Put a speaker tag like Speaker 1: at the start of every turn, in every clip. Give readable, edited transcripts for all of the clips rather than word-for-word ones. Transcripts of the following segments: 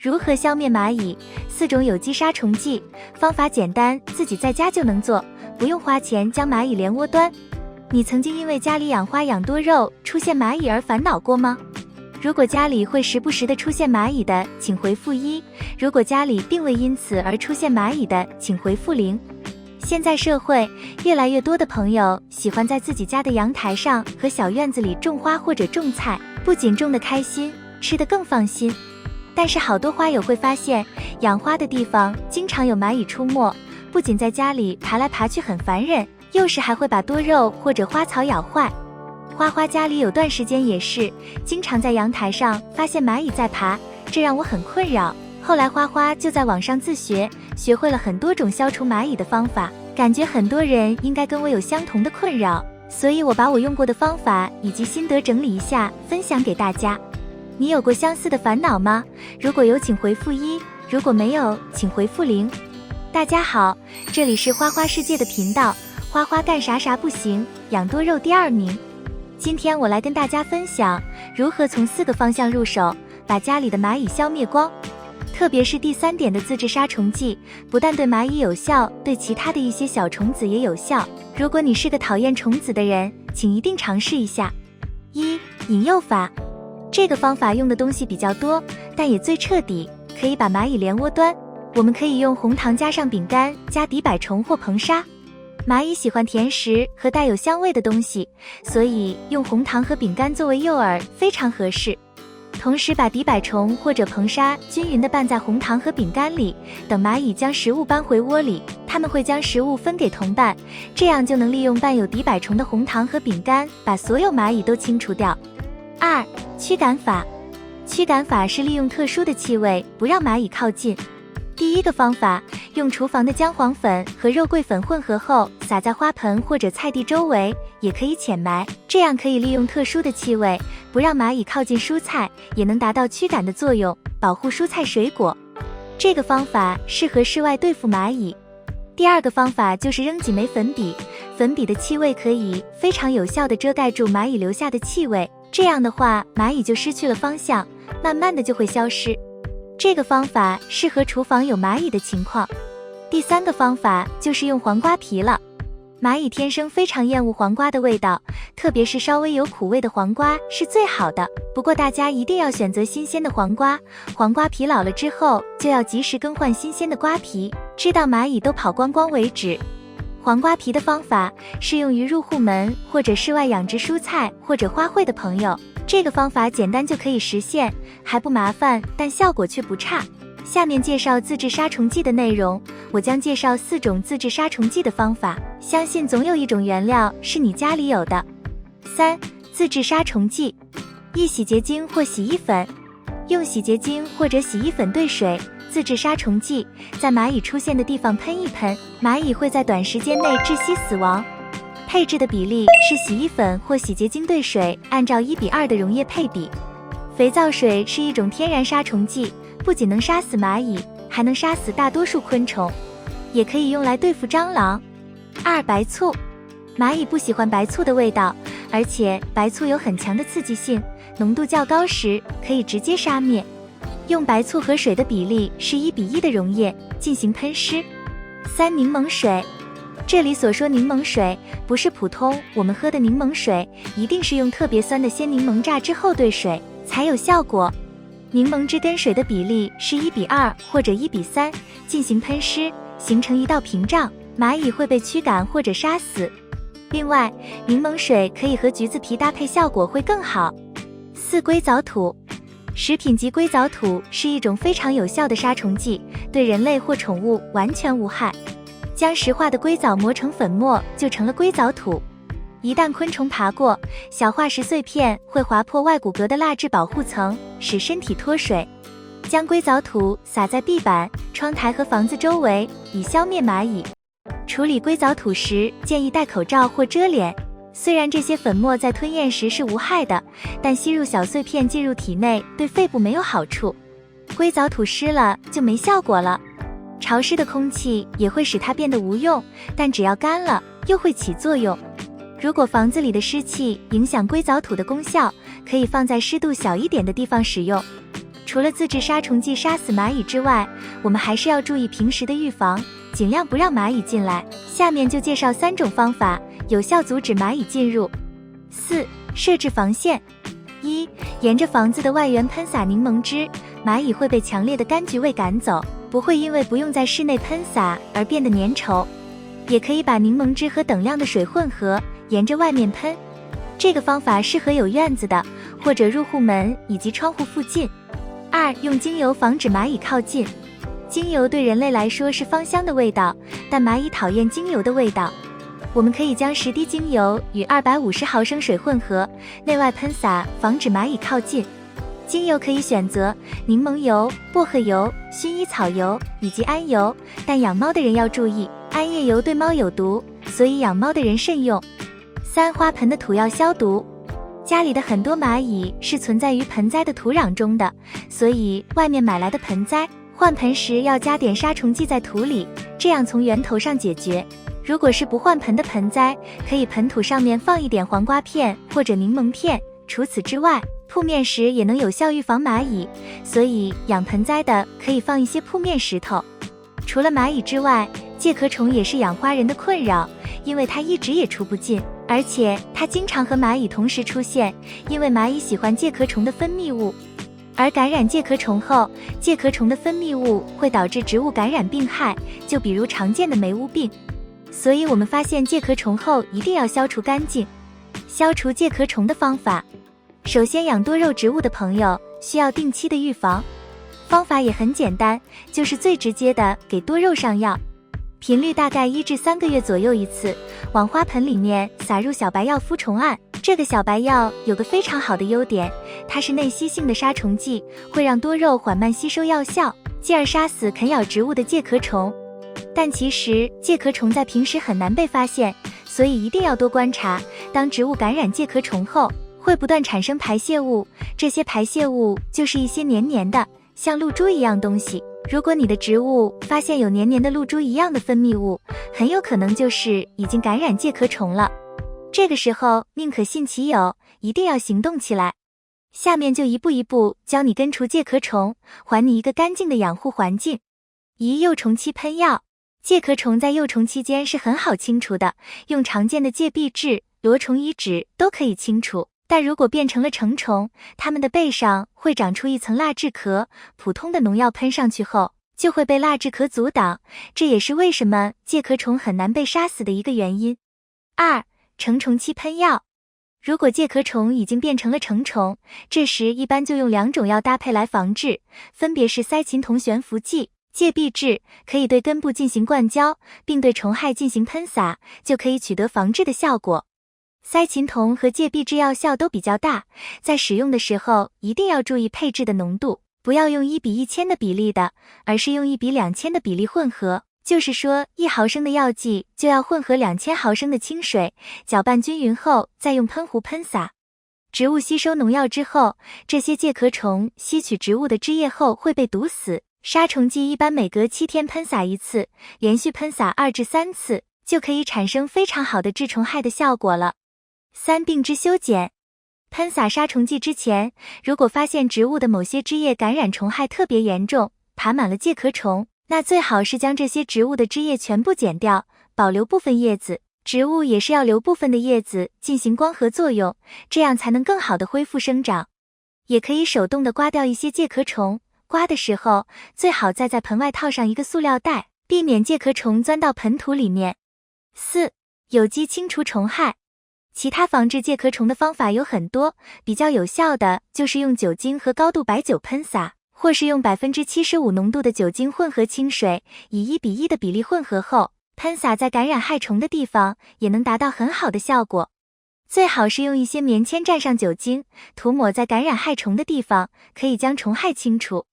Speaker 1: 如何消灭蚂蚁？4种有机杀虫剂，方法简单，自己在家就能做，不用花钱将蚂蚁连窝端。你曾经因为家里养花养多肉出现蚂蚁而烦恼过吗？如果家里会时不时的出现蚂蚁的，请回复1；如果家里并未因此而出现蚂蚁的，请回复0。现在社会越来越多的朋友喜欢在自己家的阳台上和小院子里种花或者种菜，不仅种得开心，吃得更放心。但是好多花友会发现，养花的地方经常有蚂蚁出没，不仅在家里爬来爬去很烦人，有时还会把多肉或者花草咬坏。花花家里有段时间也是，经常在阳台上发现蚂蚁在爬，这让我很困扰。后来花花就在网上自学，学会了很多种消除蚂蚁的方法，感觉很多人应该跟我有相同的困扰，所以我把我用过的方法以及心得整理一下，分享给大家。你有过相似的烦恼吗？如果有，请回复1；如果没有，请回复0。大家好，这里是花花世界的频道，花花干啥啥不行，养多肉第2名。今天我来跟大家分享如何从4个方向入手，把家里的蚂蚁消灭光。特别是第3点的自制杀虫剂，不但对蚂蚁有效，对其他的一些小虫子也有效。如果你是个讨厌虫子的人，请一定尝试一下。1. 引诱法。这个方法用的东西比较多，但也最彻底，可以把蚂蚁连窝端。我们可以用红糖加上饼干，加敌百虫或硼砂。蚂蚁喜欢甜食和带有香味的东西，所以用红糖和饼干作为诱饵非常合适。同时把敌百虫或者硼砂均匀地拌在红糖和饼干里，等蚂蚁将食物搬回窝里，它们会将食物分给同伴，这样就能利用伴有敌百虫的红糖和饼干，把所有蚂蚁都清除掉。2. 驱赶法。驱赶法是利用特殊的气味不让蚂蚁靠近。第1个方法，用厨房的姜黄粉和肉桂粉混合后撒在花盆或者菜地周围，也可以浅埋，这样可以利用特殊的气味不让蚂蚁靠近蔬菜，也能达到驱赶的作用，保护蔬菜水果。这个方法适合室外对付蚂蚁。第2个方法就是扔几枚粉笔，粉笔的气味可以非常有效地遮盖住蚂蚁留下的气味，这样的话蚂蚁就失去了方向，慢慢的就会消失。这个方法适合厨房有蚂蚁的情况。第3个方法就是用黄瓜皮了。蚂蚁天生非常厌恶黄瓜的味道，特别是稍微有苦味的黄瓜是最好的。不过大家一定要选择新鲜的黄瓜，黄瓜皮老了之后就要及时更换新鲜的瓜皮，直到蚂蚁都跑光光为止。黄瓜皮的方法适用于入户门或者室外养殖蔬菜或者花卉的朋友，这个方法简单就可以实现，还不麻烦，但效果却不差。下面介绍自制杀虫剂的内容，我将介绍4种自制杀虫剂的方法，相信总有一种原料是你家里有的。3. 自制杀虫剂。1. 洗洁精或洗衣粉。用洗洁精或者洗衣粉兑水，自制杀虫剂，在蚂蚁出现的地方喷一喷，蚂蚁会在短时间内窒息死亡。配置的比例是洗衣粉或洗洁精兑水，按照1:2的溶液配比。肥皂水是一种天然杀虫剂，不仅能杀死蚂蚁，还能杀死大多数昆虫，也可以用来对付蟑螂。2. 白醋。蚂蚁不喜欢白醋的味道，而且白醋有很强的刺激性，浓度较高时可以直接杀灭。用白醋和水的比例是1:1的溶液进行喷湿。3. 柠檬水。这里所说柠檬水不是普通我们喝的柠檬水，一定是用特别酸的鲜柠檬榨之后兑水才有效果。柠檬汁跟水的比例是1:2或者1:3，进行喷湿，形成一道屏障，蚂蚁会被驱赶或者杀死。另外，柠檬水可以和橘子皮搭配，效果会更好。4. 硅藻土。食品级硅藻土是一种非常有效的杀虫剂，对人类或宠物完全无害。将石化的硅藻磨成粉末就成了硅藻土，一旦昆虫爬过，小化石碎片会划破外骨骼的蜡质保护层，使身体脱水。将硅藻土撒在地板、窗台和房子周围，以消灭蚂蚁。处理硅藻土时建议戴口罩或遮脸。虽然这些粉末在吞咽时是无害的，但吸入小碎片进入体内对肺部没有好处。硅藻土湿了就没效果了。潮湿的空气也会使它变得无用，但只要干了又会起作用。如果房子里的湿气影响硅藻土的功效，可以放在湿度小一点的地方使用。除了自制杀虫剂杀死蚂蚁之外，我们还是要注意平时的预防，尽量不让蚂蚁进来。下面就介绍3种方法，有效阻止蚂蚁进入。4. 设置防线。1. 沿着房子的外缘喷洒柠檬汁，蚂蚁会被强烈的柑橘味赶走，不会因为不用在室内喷洒而变得粘稠。也可以把柠檬汁和等量的水混合，沿着外面喷。这个方法适合有院子的，或者入户门以及窗户附近。2. 用精油防止蚂蚁靠近。精油对人类来说是芳香的味道，但蚂蚁讨厌精油的味道。我们可以将10滴精油与250毫升水混合，内外喷洒，防止蚂蚁靠近。精油可以选择柠檬油、薄荷油、薰衣草油以及桉油，但养猫的人要注意，桉叶油对猫有毒，所以养猫的人慎用。3. 花盆的土要消毒。家里的很多蚂蚁是存在于盆栽的土壤中的，所以外面买来的盆栽换盆时要加点杀虫剂在土里，这样从源头上解决。如果是不换盆的盆栽，可以盆土上面放一点黄瓜片或者柠檬片。除此之外，铺面时也能有效预防蚂蚁，所以养盆栽的可以放一些铺面石头。除了蚂蚁之外，介壳虫也是养花人的困扰，因为它一直也出不进，而且它经常和蚂蚁同时出现，因为蚂蚁喜欢介壳虫的分泌物。而感染介壳虫后，介壳虫的分泌物会导致植物感染病害，就比如常见的霉污病。所以我们发现介壳虫后一定要消除干净。消除介壳虫的方法，首先养多肉植物的朋友需要定期的预防，方法也很简单，就是最直接的给多肉上药，频率大概1至3个月左右一次，往花盆里面撒入小白药敷虫胺。这个小白药有个非常好的优点，它是内吸性的杀虫剂，会让多肉缓慢吸收药效，进而杀死啃咬植物的介壳虫。但其实介壳虫在平时很难被发现，所以一定要多观察。当植物感染介壳虫后，会不断产生排泄物，这些排泄物就是一些黏黏的，像露珠一样东西。如果你的植物发现有黏黏的露珠一样的分泌物，很有可能就是已经感染介壳虫了。这个时候宁可信其有，一定要行动起来。下面就一步一步教你根除介壳虫，还你一个干净的养护环境。1. 幼虫期喷药。介壳虫在幼虫期间是很好清除的，用常见的介壁质、罗虫乙酯都可以清除。但如果变成了成虫，它们的背上会长出一层蜡质壳，普通的农药喷上去后就会被蜡质壳阻挡，这也是为什么介壳虫很难被杀死的一个原因。2. 成虫期喷药。如果介壳虫已经变成了成虫，这时一般就用2种药搭配来防治，分别是噻嗪酮悬浮剂、介壁质，可以对根部进行灌浇，并对虫害进行喷洒，就可以取得防治的效果。噻嗪酮和介壁质药效都比较大，在使用的时候一定要注意配置的浓度，不要用1比1000的比例的，而是用1比2000的比例混合，就是说1毫升的药剂就要混合2000毫升的清水，搅拌均匀后再用喷壶喷洒。植物吸收农药之后，这些介壳虫吸取植物的汁液后会被毒死。杀虫剂一般每隔7天喷洒一次，连续喷洒2至3次，就可以产生非常好的治虫害的效果了。3. 病枝修剪。喷洒杀虫剂之前，如果发现植物的某些枝叶感染虫害特别严重，爬满了介壳虫，那最好是将这些植物的枝叶全部剪掉，保留部分叶子。植物也是要留部分的叶子进行光合作用，这样才能更好的恢复生长。也可以手动的刮掉一些介壳虫，刮的时候最好再在盆外套上一个塑料袋，避免介壳虫钻到盆土里面。4. 有机清除虫害。其他防治介壳虫的方法有很多，比较有效的就是用酒精和高度白酒喷洒，或是用75%浓度的酒精混合清水，以1比1的比例混合后，喷洒在感染害虫的地方，也能达到很好的效果。最好是用一些棉签蘸上酒精，涂抹在感染害虫的地方，可以将虫害清除。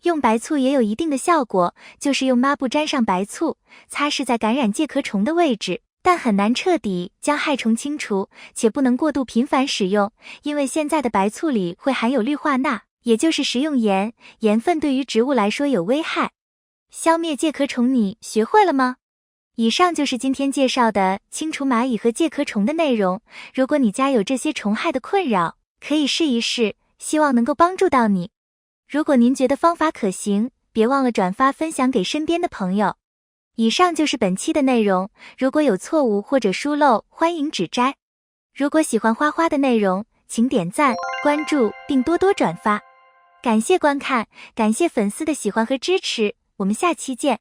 Speaker 1: 用白醋也有一定的效果，就是用抹布沾上白醋，擦拭在感染介壳虫的位置，但很难彻底将害虫清除，且不能过度频繁使用，因为现在的白醋里会含有氯化钠，也就是食用盐，盐分对于植物来说有危害。消灭介壳虫你学会了吗？以上就是今天介绍的清除蚂蚁和介壳虫的内容。如果你家有这些虫害的困扰，可以试一试，希望能够帮助到你。如果您觉得方法可行，别忘了转发分享给身边的朋友。以上就是本期的内容，如果有错误或者疏漏，欢迎指摘。如果喜欢花花的内容，请点赞、关注并多多转发。感谢观看，感谢粉丝的喜欢和支持，我们下期见。